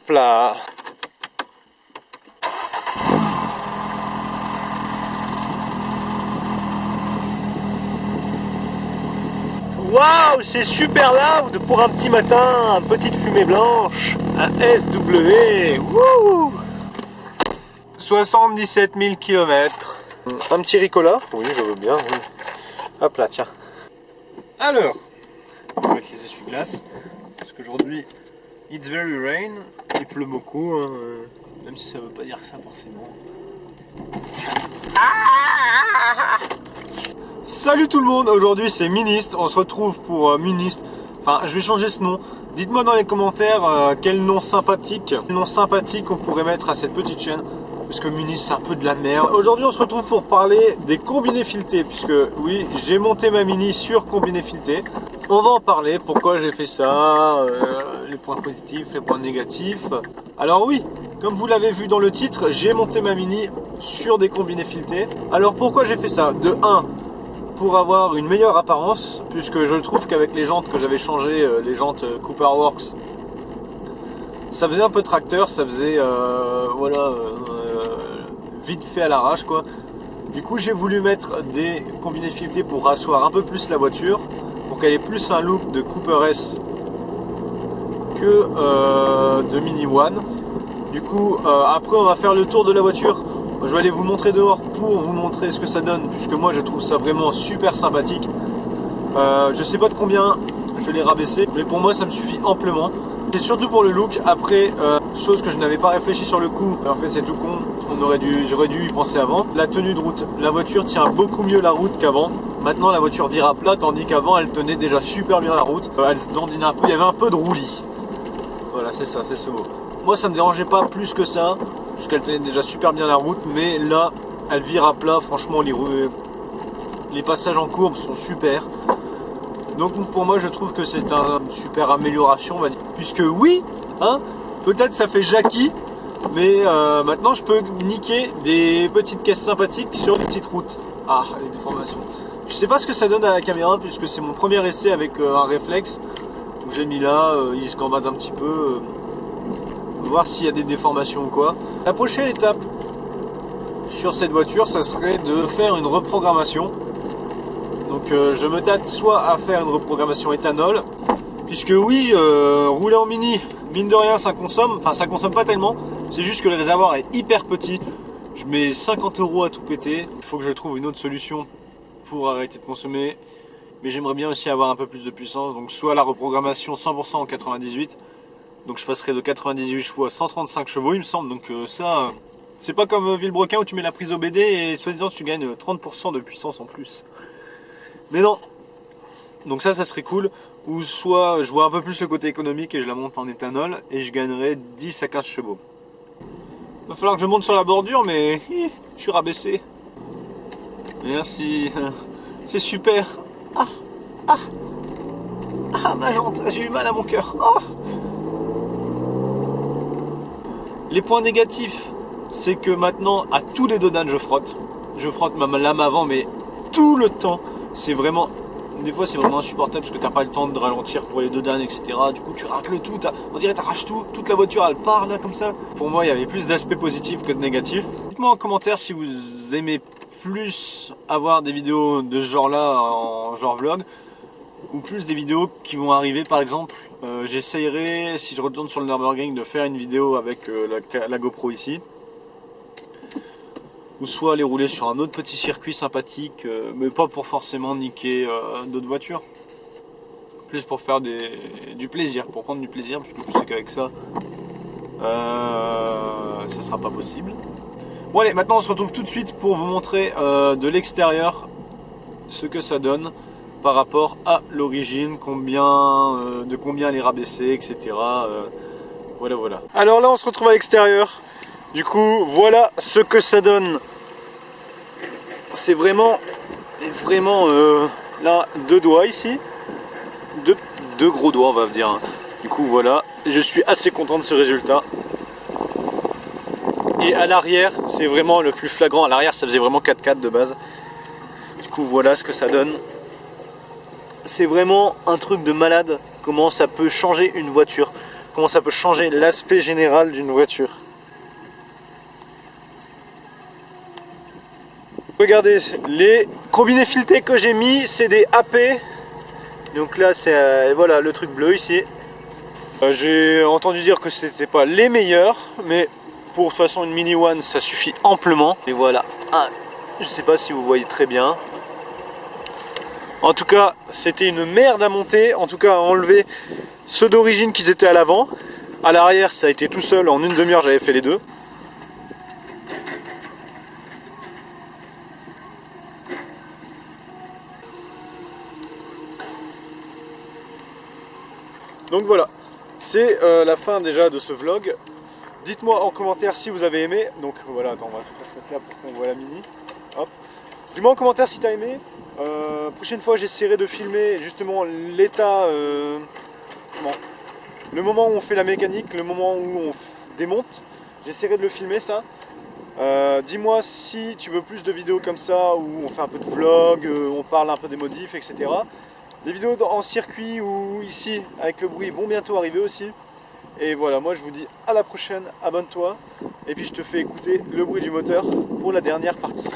là. Waouh, c'est super loud pour un petit matin, petite fumée blanche, un SW. Wouh, 77 000 km. Un petit Ricola, oui je veux bien, oui. Hop là, tiens. Alors, on va mettre les essuie-glaces, parce qu'aujourd'hui, it's very rain, il pleut beaucoup, hein, même si ça veut pas dire ça forcément. Salut tout le monde, aujourd'hui c'est Minist, on se retrouve pour Minist, enfin je vais changer ce nom. Dites-moi dans les commentaires quel nom sympathique on pourrait mettre à cette petite chaîne. Parce que Minist c'est un peu de la merde. Aujourd'hui on se retrouve pour parler des combinés filetés. Puisque oui, j'ai monté ma Mini sur combiné fileté. On va en parler, pourquoi j'ai fait ça, les points positifs, les points négatifs. Alors oui, comme vous l'avez vu dans le titre, j'ai monté ma Mini sur des combinés filetés. Alors pourquoi j'ai fait ça? De 1, pour avoir une meilleure apparence, puisque je trouve qu'avec les jantes que j'avais changées, les jantes Cooper Works, ça faisait un peu tracteur, ça faisait vite fait à l'arrache quoi. Du coup j'ai voulu mettre des combinés filetés pour rasseoir un peu plus la voiture, pour qu'elle ait plus un look de Cooper S que de Mini One. Du coup après on va faire le tour de la voiture. Je vais aller vous montrer dehors pour vous montrer ce que ça donne, puisque moi je trouve ça vraiment super sympathique. Je sais pas de combien je l'ai rabaissé, mais pour moi ça me suffit amplement. C'est surtout pour le look. Après, chose que je n'avais pas réfléchi sur le coup, en fait c'est tout con, j'aurais dû y penser avant. La tenue de route, la voiture tient beaucoup mieux la route qu'avant. Maintenant la voiture vire à plat, tandis qu'avant elle tenait déjà super bien la route. Elle se dandinait un peu, il y avait un peu de roulis. Voilà, c'est ça, c'est ce mot. Moi ça me dérangeait pas plus que ça, puisqu'elle tenait déjà super bien la route, mais là elle vire à plat, franchement les passages en courbe sont super. Donc pour moi je trouve que c'est une super amélioration, on va dire. Puisque oui, hein, peut-être ça fait Jackie, mais maintenant je peux niquer des petites caisses sympathiques sur les petites routes. Ah, les déformations. Je sais pas ce que ça donne à la caméra, puisque c'est mon premier essai avec un réflexe. Donc j'ai mis là, il se gambade un petit peu, voir s'il y a des déformations ou quoi. La prochaine étape sur cette voiture, ça serait de faire une reprogrammation. Donc je me tâte soit à faire une reprogrammation éthanol, puisque oui, rouler en Mini, mine de rien ça consomme, enfin ça consomme pas tellement, c'est juste que le réservoir est hyper petit. Je mets 50 € à tout péter, il faut que je trouve une autre solution pour arrêter de consommer, mais j'aimerais bien aussi avoir un peu plus de puissance, donc soit la reprogrammation 100% en 98, donc je passerai de 98 chevaux à 135 chevaux il me semble, donc ça, c'est pas comme Villebrequin où tu mets la prise OBD et soi-disant tu gagnes 30% de puissance en plus. Mais non, donc ça serait cool, ou soit je vois un peu plus le côté économique et je la monte en éthanol et je gagnerai 10 à 15 chevaux. Il va falloir que je monte sur la bordure, mais je suis rabaissé. Merci, c'est super. Ah ma jante, j'ai eu mal à mon cœur. Les points négatifs, c'est que maintenant à tous les dodanes je frotte ma lame avant, mais tout le temps. C'est vraiment, des fois c'est vraiment insupportable parce que t'as pas le temps de ralentir pour les dodanes, etc. Du coup tu racles tout, on dirait t'arraches tout, toute la voiture elle part là comme ça. Pour moi il y avait plus d'aspects positifs que de négatifs. Dites-moi en commentaire si vous aimez plus avoir des vidéos de ce genre là en genre vlog, ou plus des vidéos qui vont arriver. Par exemple j'essayerai, si je retourne sur le Nürburgring, de faire une vidéo avec la GoPro ici, ou soit aller rouler sur un autre petit circuit sympathique, mais pas pour forcément niquer d'autres voitures, plus pour faire du plaisir, pour prendre du plaisir, parce que je sais qu'avec ça ça sera pas possible. Bon allez, maintenant on se retrouve tout de suite pour vous montrer de l'extérieur ce que ça donne par rapport à l'origine, de combien elle est rabaissée, etc. Voilà. Alors là on se retrouve à l'extérieur. Du coup, voilà ce que ça donne. C'est vraiment là, deux doigts ici, deux gros doigts on va dire. Du coup voilà, je suis assez content de ce résultat. Et à l'arrière, c'est vraiment le plus flagrant. À l'arrière, ça faisait vraiment 4x4 de base. Du coup voilà ce que ça donne. C'est vraiment un truc de malade, comment ça peut changer une voiture. comment ça peut changer l'aspect général d'une voiture. Regardez, les combinés filetés que j'ai mis, c'est des AP. Donc là, c'est voilà le truc bleu ici. J'ai entendu dire que c'était pas les meilleurs, mais pour de toute façon une Mini One, ça suffit amplement. Et voilà, je sais pas si vous voyez très bien. En tout cas, c'était une merde à monter, en tout cas à enlever ceux d'origine qui étaient à l'avant. À l'arrière, ça a été tout seul, en une demi-heure j'avais fait les deux. Donc voilà, c'est la fin déjà de ce vlog. Dites-moi en commentaire si vous avez aimé. Donc voilà, attends, on va se mettre là pour qu'on voit la Mini. Hop. Dis-moi en commentaire si tu as aimé. Prochaine fois, j'essaierai de filmer justement l'état, le moment où on fait la mécanique, le moment où on démonte. J'essaierai de le filmer ça. Dis-moi si tu veux plus de vidéos comme ça, où on fait un peu de vlog, on parle un peu des modifs, etc. Les vidéos en circuit ou ici avec le bruit vont bientôt arriver aussi. Et voilà, moi je vous dis à la prochaine, abonne-toi. Et puis je te fais écouter le bruit du moteur pour la dernière partie.